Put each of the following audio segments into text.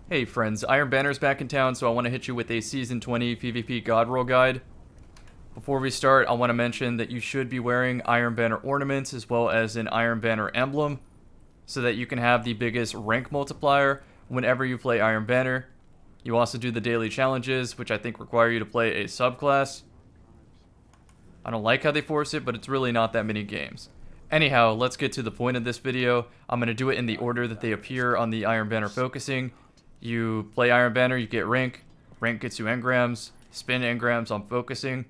Hey friends, Iron Banner's back in town, so I want to hit you with a Season 20 PvP God Roll guide. Before we start, I want to mention that you should be wearing Iron Banner ornaments as well as an Iron Banner emblem, so that you can have the biggest rank multiplier whenever you play Iron Banner. You also do the daily challenges, which I think require you to play a subclass. I don't like how they force it, but it's really not that many games. Anyhow, let's get to the point of this video. I'm going to do it in the order that they appear on the Iron Banner focusing. You play Iron Banner, you get rank. Rank gets you engrams. Spend engrams on focusing.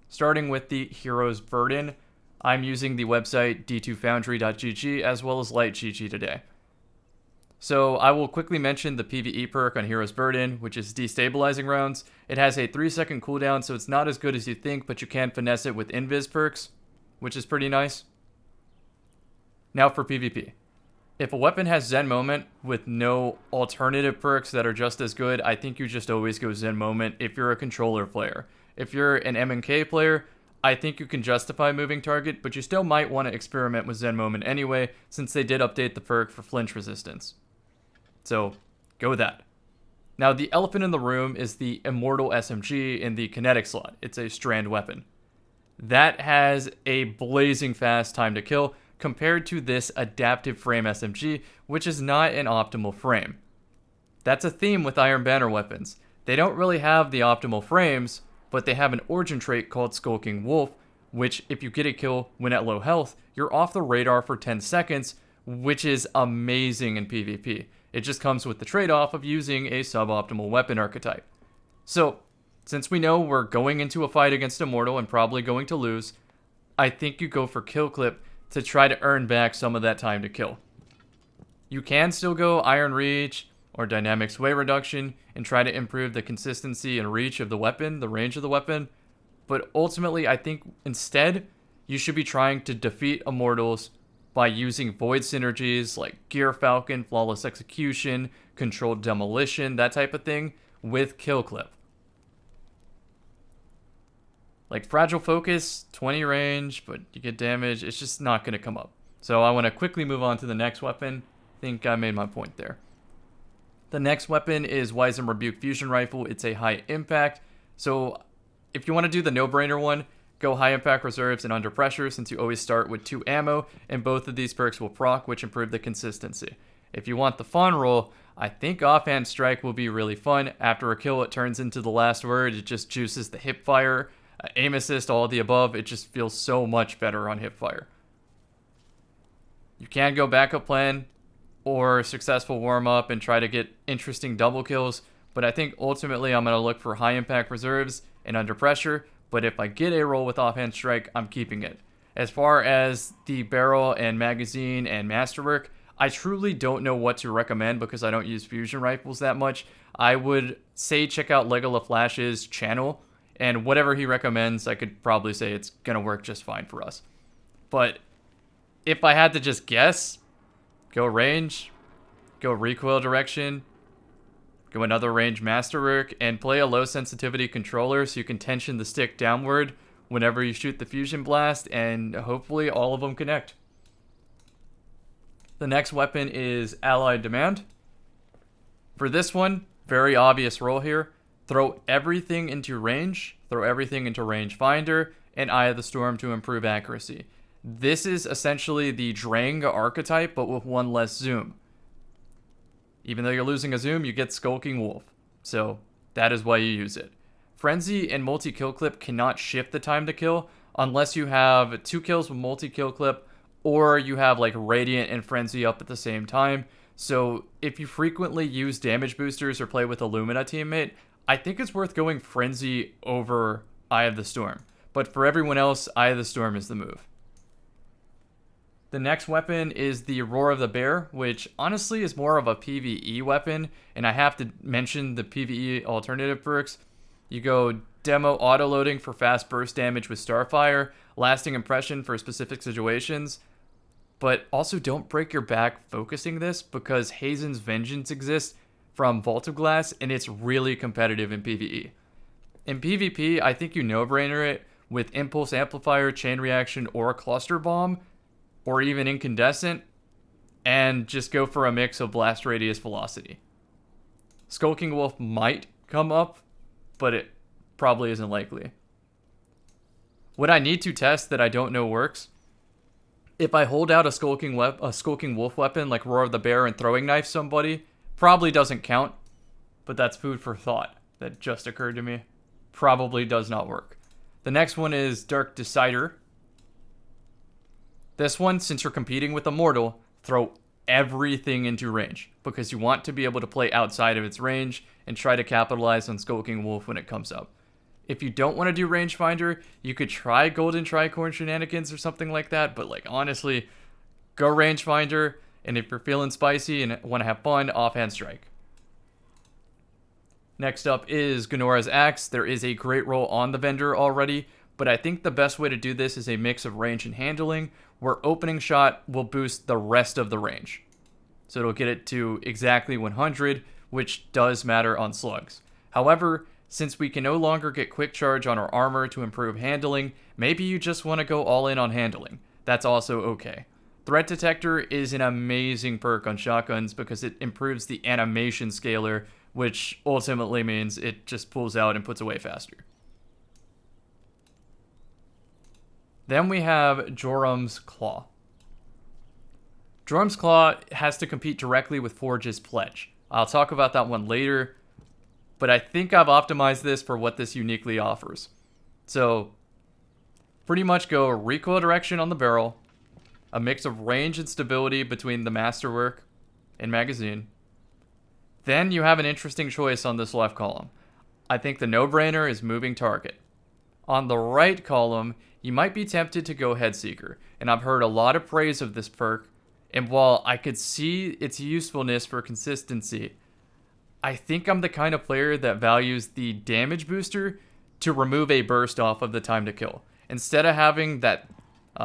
Starting with the Hero's Burden, I'm using the website d2foundry.gg as well as LightGG today. So I will quickly mention the PvE perk on Hero's Burden, which is destabilizing rounds. It has a 3-second cooldown, so it's not as good as you think, but you can finesse it with invis perks, which is pretty nice. Now for PvP. If a weapon has Zen Moment with no alternative perks that are just as good, I think you just always go Zen Moment if you're a controller player. If you're an M&K player, I think you can justify moving target, but you still might want to experiment with Zen Moment anyway, since they did update the perk for flinch resistance. So, go with that. Now, the elephant in the room is the Immortal SMG in the kinetic slot. It's a strand weapon. That has a blazing fast time to kill compared to this adaptive frame SMG, which is not an optimal frame. That's a theme with Iron Banner weapons. They don't really have the optimal frames, but they have an origin trait called Skulking Wolf, which if you get a kill when at low health, you're off the radar for 10 seconds, which is amazing in PvP. It just comes with the trade-off of using a suboptimal weapon archetype. So, since we know we're going into a fight against Immortal and probably going to lose, I think you go for kill clip to try to earn back some of that time to kill. You can still go Iron Reach or Dynamic Sway Reduction and try to improve the consistency and reach of the weapon, the range of the weapon, but ultimately I think instead you should be trying to defeat Immortals by using void synergies like Gear Falcon, Flawless Execution, Controlled Demolition, that type of thing, with kill clip. Like Fragile Focus, 20 range, but you get damage, it's just not going to come up. So I want to quickly move on to the next weapon. I think I made my point there. The next weapon is Wiseman Rebuke Fusion Rifle. It's a high impact. So if you want to do the no-brainer one, go high impact reserves and under pressure, since you always start with 2 ammo, and both of these perks will proc, which improve the consistency. If you want the fun roll, I think offhand strike will be really fun. After a kill, it turns into the last word. It just juices the hip fire, aim assist, all of the above. It just feels so much better on hip fire. You can go backup plan or successful warm up and try to get interesting double kills, but I think ultimately I'm going to look for high impact reserves and under pressure. But if I get a roll with offhand strike, I'm keeping it. As far as the barrel and magazine and masterwork, I truly don't know what to recommend because I don't use fusion rifles that much. I would say check out Lego LaFlash's channel, and whatever he recommends, I could probably say it's going to work just fine for us. But if I had to just guess, go range, go recoil direction, go another range masterwork, and play a low sensitivity controller so you can tension the stick downward whenever you shoot the fusion blast, and hopefully all of them connect. The next weapon is Allied Demand. For this one, very obvious role here. Throw everything into range, throw everything into range finder, and Eye of the Storm to improve accuracy. This is essentially the Drang archetype, but with one less zoom. Even though you're losing a zoom, you get Skulking Wolf. So that is why you use it. Frenzy and multi-kill clip cannot shift the time to kill unless you have 2 kills with multi-kill clip or you have like Radiant and Frenzy up at the same time. So if you frequently use damage boosters or play with Illumina teammate, I think it's worth going Frenzy over Eye of the Storm. But for everyone else, Eye of the Storm is the move. The next weapon is the Roar of the Bear, which honestly is more of a PvE weapon, and I have to mention the PvE alternative perks. You go Demo Autoloading for fast burst damage with Starfire, Lasting Impression for specific situations, but also don't break your back focusing this because Hazen's Vengeance exists from Vault of Glass, and it's really competitive in PvE. In PvP, I think you no-brainer it with Impulse Amplifier, Chain Reaction, or Cluster Bomb, or even Incandescent, and just go for a mix of Blast Radius Velocity. Skulking Wolf might come up, but it probably isn't likely. What I need to test that I don't know works, if I hold out a Skulking Wolf weapon like Roar of the Bear and throwing knife somebody, probably doesn't count, but that's food for thought that just occurred to me. Probably does not work. The next one is Dark Decider. This one, since you're competing with a mortal, throw everything into range because you want to be able to play outside of its range and try to capitalize on Skulking Wolf when it comes up. If you don't want to do rangefinder, you could try Golden Tricorn shenanigans or something like that, but like honestly, go rangefinder, and if you're feeling spicy and want to have fun, offhand strike. Next up is Gnora's Axe. There is a great roll on the vendor already, but I think the best way to do this is a mix of range and handling, where opening shot will boost the rest of the range. So it'll get it to exactly 100, which does matter on slugs. However, since we can no longer get quick charge on our armor to improve handling, maybe you just want to go all in on handling. That's also okay. Threat Detector is an amazing perk on shotguns because it improves the animation scaler, which ultimately means it just pulls out and puts away faster. Then we have Jorum's Claw. Jorum's Claw has to compete directly with Forge's Pledge. I'll talk about that one later, but I think I've optimized this for what this uniquely offers. So, pretty much go recoil direction on the barrel, a mix of range and stability between the masterwork and magazine. Then you have an interesting choice on this left column. I think the no-brainer is moving target. On the right column, you might be tempted to go Headseeker, and I've heard a lot of praise of this perk, and while I could see its usefulness for consistency, I think I'm the kind of player that values the damage booster to remove a burst off of the time to kill. Instead of having that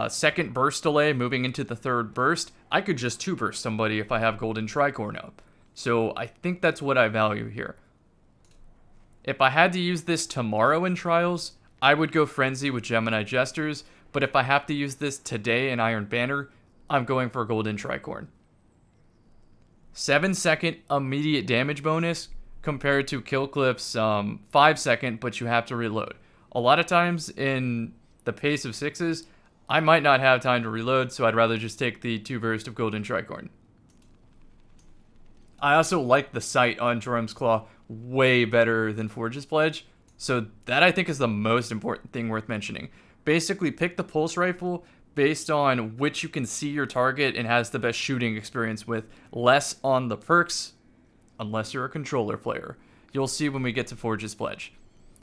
second burst delay moving into the third burst, I could just 2-burst somebody if I have Golden Tricorn up. So I think that's what I value here. If I had to use this tomorrow in Trials, I would go Frenzy with Gemini Jesters, but if I have to use this today in Iron Banner, I'm going for Golden Tricorn. 7-second immediate damage bonus compared to Kill Clip's 5-second, but you have to reload. A lot of times in the pace of 6s, I might not have time to reload, so I'd rather just take the 2-burst of Golden Tricorn. I also like the sight on Jorum's Claw way better than Forge's Pledge, so that I think is the most important thing worth mentioning. Basically, pick the pulse rifle based on which you can see your target and has the best shooting experience with, less on the perks, unless you're a controller player. You'll see when we get to Forge's Pledge.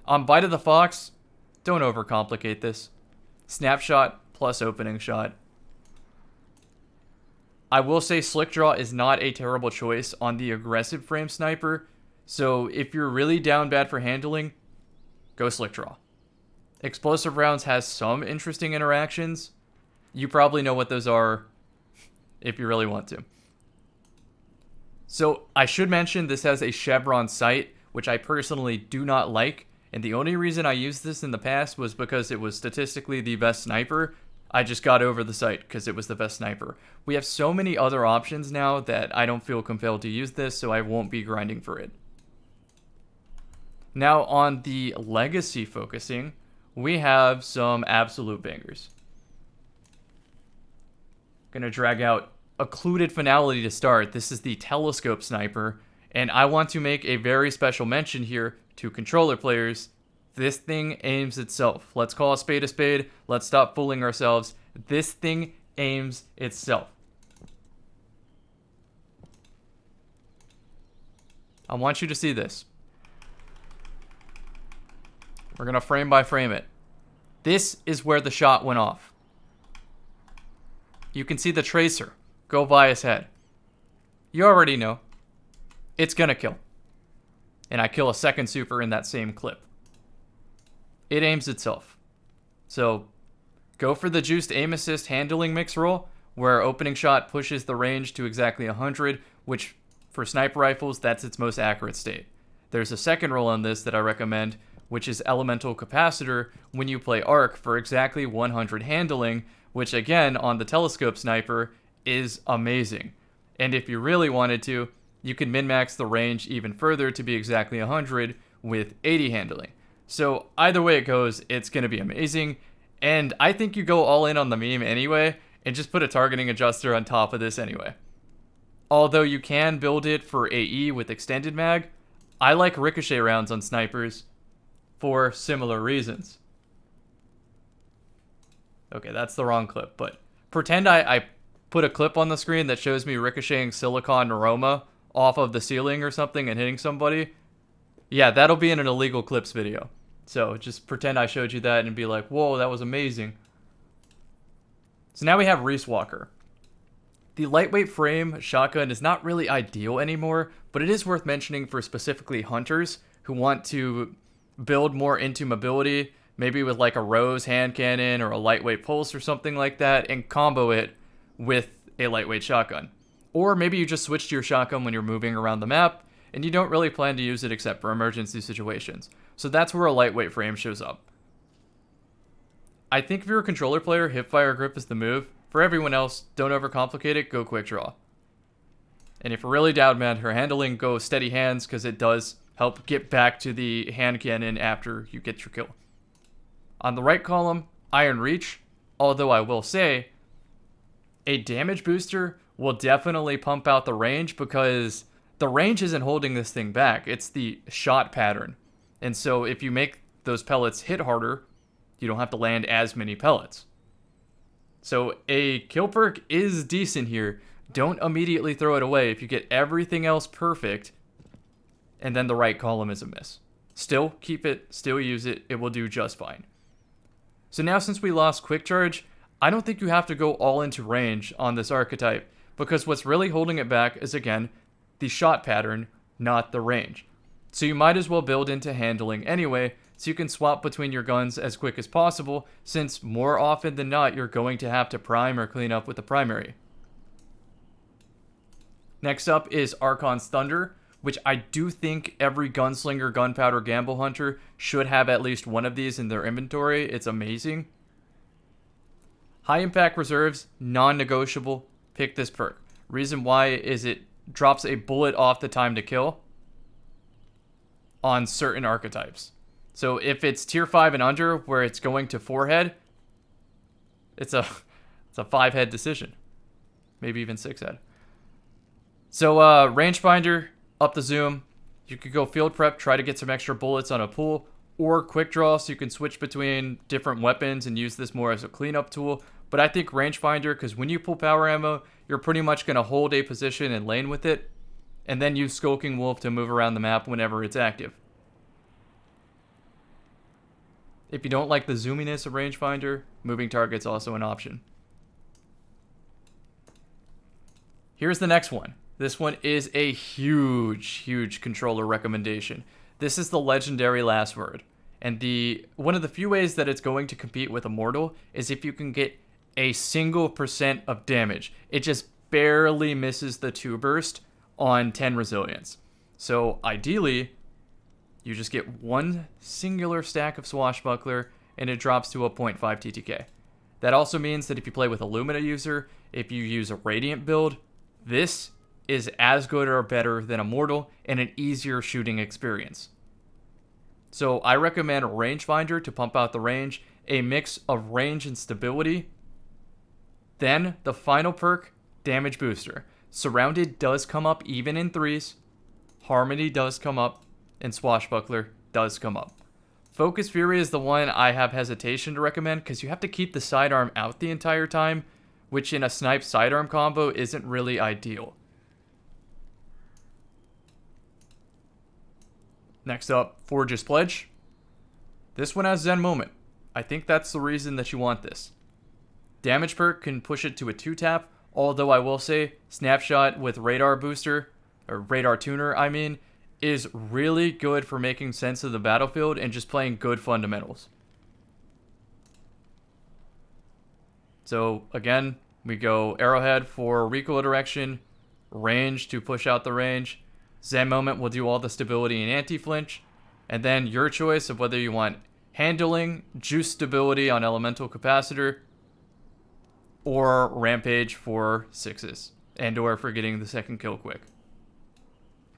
On Bite of the Fox, don't overcomplicate this. Snapshot plus opening shot. I will say Slick Draw is not a terrible choice on the aggressive frame sniper, so if you're really down bad for handling, go Slick Draw. Explosive Rounds has some interesting interactions. You probably know what those are if you really want to. So I should mention this has a chevron sight, which I personally do not like, and the only reason I used this in the past was because it was statistically the best sniper. I just got over the sight because it was the best sniper. We have so many other options now that I don't feel compelled to use this, so I won't be grinding for it. Now on the legacy focusing, we have some absolute bangers. Gonna drag out Occluded Finality to start. This is the Telescope Sniper, and I want to make a very special mention here to controller players. This thing aims itself. Let's call a spade a spade. Let's stop fooling ourselves. This thing aims itself. I want you to see this. We're gonna frame by frame it. This is where the shot went off. You can see the tracer go by his head. You already know. It's gonna kill. And I kill a second super in that same clip. It aims itself. So go for the juiced aim assist handling mix roll, where opening shot pushes the range to exactly 100, which for sniper rifles, that's its most accurate state. There's a second roll on this that I recommend, which is Elemental Capacitor when you play Arc for exactly 100 handling, which again on the Telescope Sniper is amazing. And if you really wanted to, you can min-max the range even further to be exactly 100 with 80 handling. So either way it goes, it's going to be amazing. And I think you go all in on the meme anyway, and just put a targeting adjuster on top of this anyway. Although you can build it for AE with extended mag, I like ricochet rounds on snipers for similar reasons. Okay, that's the wrong clip, but pretend I put a clip on the screen that shows me ricocheting silicon aroma off of the ceiling or something and hitting somebody. Yeah, that'll be in an illegal clips video. So just pretend I showed you that and be like, whoa, that was amazing. So now we have Reese Walker. The lightweight frame shotgun is not really ideal anymore, but it is worth mentioning for specifically hunters who want to build more into mobility, maybe with like a Rose hand cannon or a lightweight pulse or something like that, and combo it with a lightweight shotgun. Or maybe you just switch to your shotgun when you're moving around the map, and you don't really plan to use it except for emergency situations. So that's where a lightweight frame shows up. I think if you're a controller player, hipfire grip is the move. For everyone else, don't overcomplicate it, go quick draw. And if you're really down, man, her handling, go steady hands, because it does help get back to the hand cannon after you get your kill. On the right column, Iron Reach, although I will say, a damage booster will definitely pump out the range, because the range isn't holding this thing back, it's the shot pattern. And so if you make those pellets hit harder, you don't have to land as many pellets. So a kill perk is decent here. Don't immediately throw it away if you get everything else perfect and then the right column is a miss. Still keep it, still use it, it will do just fine. So now since we lost quick charge, I don't think you have to go all into range on this archetype, because what's really holding it back is, again, the shot pattern, not the range. So you might as well build into handling anyway, so you can swap between your guns as quick as possible, since more often than not you're going to have to prime or clean up with the primary. Next up is Archon's Thunder, which I do think every gunslinger, gunpowder, gamble hunter should have at least one of these in their inventory. It's amazing. High impact reserves, non-negotiable, pick this perk. Reason why is it drops a bullet off the time to kill on certain archetypes. So if it's tier 5 and under, where it's going to 4-head, it's a 5-head decision. Maybe even 6-head. So rangefinder, up the zoom. You could go field prep, try to get some extra bullets on a pool, or quick draw, so you can switch between different weapons and use this more as a cleanup tool. But I think rangefinder, because when you pull power ammo, you're pretty much going to hold a position and lane with it, and then use Skulking Wolf to move around the map whenever it's active. If you don't like the zoominess of rangefinder, moving target's also an option. Here's the next one. This one is a huge controller recommendation. This is the legendary Last Word. And one of the few ways that it's going to compete with Immortal is if you can get a single % of damage. It just barely misses the 2 burst on 10 resilience. So ideally, you just get one singular stack of Swashbuckler and it drops to a 0.5 TTK. That also means that if you play with a Lumina user, if you use a Radiant build, this is as good or better than Immortal and an easier shooting experience. So I recommend Rangefinder to pump out the range, a mix of range and stability. Then the final perk, Damage Booster. Surrounded does come up even in 3s. Harmony does come up. And Swashbuckler does come up. Focus Fury is the one I have hesitation to recommend, because you have to keep the sidearm out the entire time, which in a snipe sidearm combo isn't really ideal. Next up, Forge's Pledge. This one has Zen Moment. I think that's the reason that you want this. Damage perk can push it to a 2-tap, although I will say Snapshot with Radar Booster, or Radar Tuner I mean, is really good for making sense of the battlefield and just playing good fundamentals. So again, we go Arrowhead for recoil direction, range to push out the range, Zen Moment will do all the stability and anti-flinch, and then your choice of whether you want handling, juice stability on elemental capacitor, or rampage for 6s, and or for getting the second kill quick.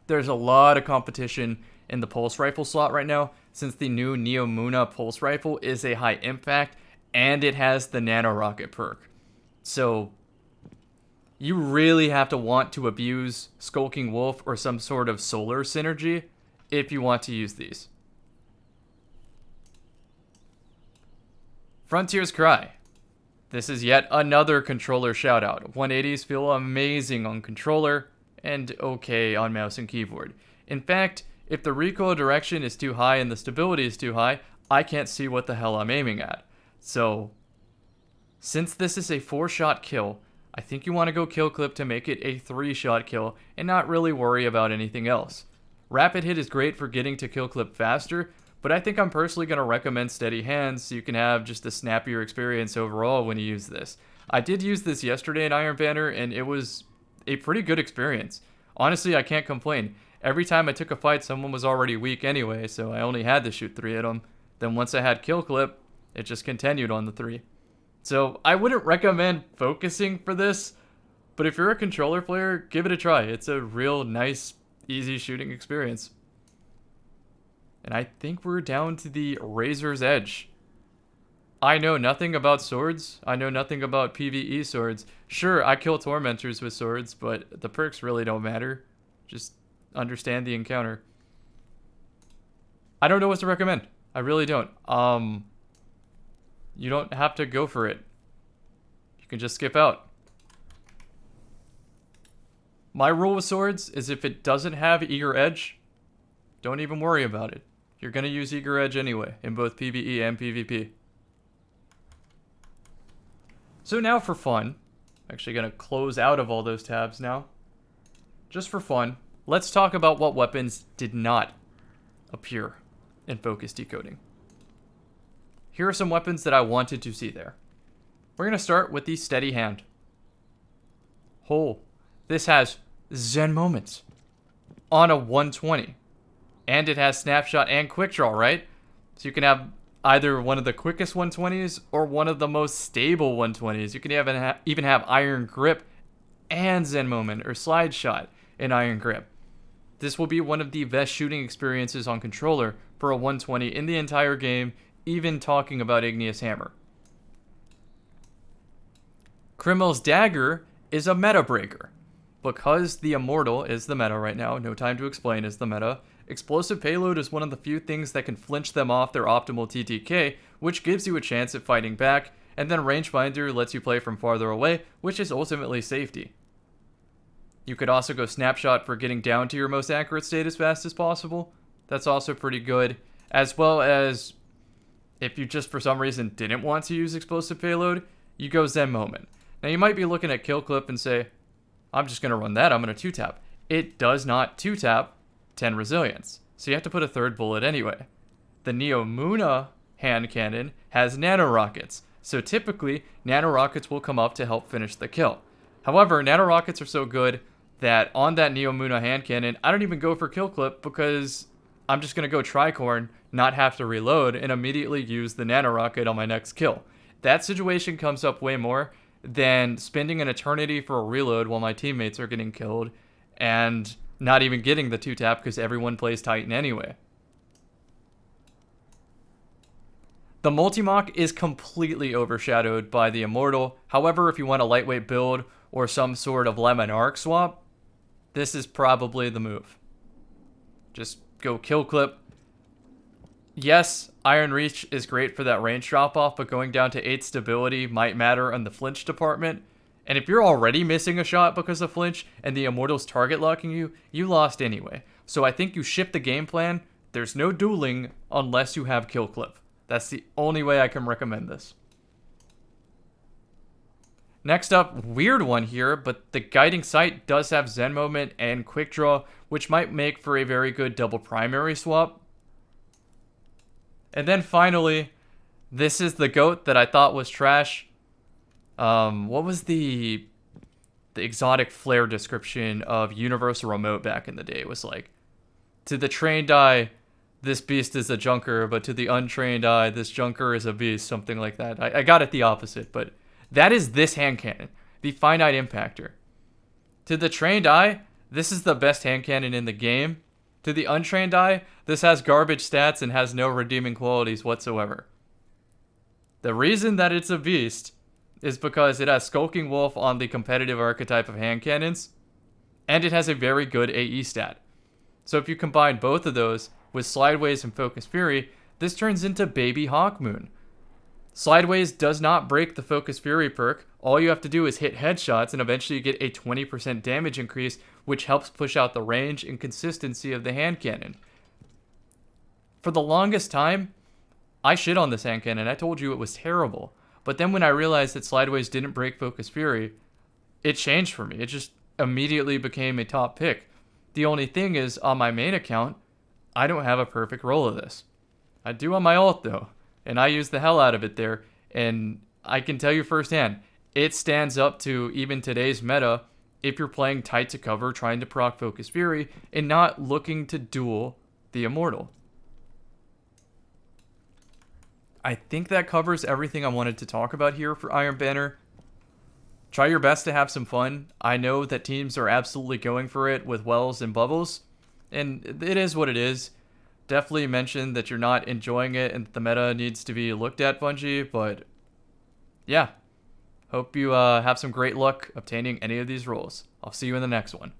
there's a lot of competition in the pulse rifle slot right now, since the new Neo Muna pulse rifle is a high impact and it has the nano rocket perk. So you really have to want to abuse Skulking Wolf or some sort of solar synergy if you want to use these. Frontier's Cry. This is yet another controller shoutout. 180s feel amazing on controller and okay on mouse and keyboard. In fact, if the recoil direction is too high and the stability is too high, I can't see what the hell I'm aiming at. So, since this is a 4-shot kill, I think you want to go kill clip to make it a 3-shot kill and not really worry about anything else. Rapid hit is great for getting to kill clip faster, but I think I'm personally going to recommend steady hands so you can have just a snappier experience overall when you use this. I did use this yesterday in Iron Banner and it was a pretty good experience. Honestly, I can't complain. Every time I took a fight, someone was already weak anyway, so I only had to shoot 3 at them. Then once I had kill clip, it just continued on the 3. So I wouldn't recommend focusing for this, but if you're a controller player, give it a try. It's a real nice, easy shooting experience. And I think we're down to the Razor's Edge. I know nothing about swords. I know nothing about PvE swords. Sure, I kill tormentors with swords, but the perks really don't matter. Just understand the encounter. I don't know what to recommend. I really don't. You don't have to go for it. You can just skip out. My rule with swords is if it doesn't have Eager Edge, don't even worry about it. You're going to use Eager Edge anyway, in both PvE and PvP. So now for fun, I'm actually going to close out of all those tabs now. Just for fun, let's talk about what weapons did not appear in focus decoding. Here are some weapons that I wanted to see there. We're going to start with the Steady Hand. This has Zen Moments on a 120. And it has Snapshot and Quick Draw, right? So you can have either one of the quickest 120s or one of the most stable 120s. You can even have Iron Grip and Zen Moment or Slide Shot in Iron Grip. This will be one of the best shooting experiences on controller for a 120 in the entire game, even talking about Igneous Hammer. Criminal's Dagger is a meta breaker. Because the Immortal is the meta right now, No Time to Explain is the meta, Explosive Payload is one of the few things that can flinch them off their optimal TTK, which gives you a chance at fighting back, and then Rangefinder lets you play from farther away, which is ultimately safety. You could also go Snapshot for getting down to your most accurate state as fast as possible. That's also pretty good, as well as if you just for some reason didn't want to use Explosive Payload, you go Zen Moment. Now you might be looking at Kill Clip and say, I'm just going to run that, I'm going to 2-tap. It does not 2-tap 10 resilience, so you have to put a third bullet anyway. The Neo Muna hand cannon has nano rockets, so typically nano rockets will come up to help finish the kill. However, nano rockets are so good that on that Neo Muna hand cannon, I don't even go for kill clip because I'm just going to go tricorn, not have to reload, and immediately use the nano rocket on my next kill. That situation comes up way more than spending an eternity for a reload while my teammates are getting killed and not even getting the 2-tap because everyone plays Titan anyway. The Multimach is completely overshadowed by the Immortal. However, if you want a lightweight build or some sort of Lemon Arc swap, this is probably the move. Just go kill clip. Yes, Iron Reach is great for that range drop-off, but going down to 8 stability might matter in the flinch department. And if you're already missing a shot because of flinch and the Immortal's target locking you, you lost anyway. So I think you shift the game plan. There's no dueling unless you have kill clip. That's the only way I can recommend this. Next up, weird one here, but the Guiding Sight does have Zen Moment and Quick Draw, which might make for a very good double primary swap. And then finally, this is the GOAT that I thought was trash. What was the exotic flare description of Universal Remote back in the day? It was like, to the trained eye, this beast is a junker, but to the untrained eye, this junker is a beast, something like that. I got it the opposite, but that is this hand cannon, the Finite Impactor. To the trained eye, this is the best hand cannon in the game. To the untrained eye, this has garbage stats and has no redeeming qualities whatsoever. The reason that it's a beast is because it has Skulking Wolf on the competitive archetype of hand cannons, and it has a very good AE stat. So if you combine both of those with Slideways and Focus Fury, this turns into Baby Hawkmoon. Slideways does not break the Focus Fury perk. All you have to do is hit headshots, and eventually you get a 20% damage increase, which helps push out the range and consistency of the hand cannon. For the longest time, I shit on this hand cannon. I told you it was terrible. But then when I realized that Slideways didn't break Focus Fury, it changed for me. It just immediately became a top pick. The only thing is, on my main account, I don't have a perfect roll of this. I do on my ult though, and I use the hell out of it there, and I can tell you firsthand, it stands up to even today's meta if you're playing tight to cover, trying to proc Focus Fury, and not looking to duel the Immortal. I think that covers everything I wanted to talk about here for Iron Banner. Try your best to have some fun. I know that teams are absolutely going for it with Wells and Bubbles, and it is what it is. Definitely mention that you're not enjoying it and that the meta needs to be looked at, Bungie, but yeah. Hope you have some great luck obtaining any of these roles. I'll see you in the next one.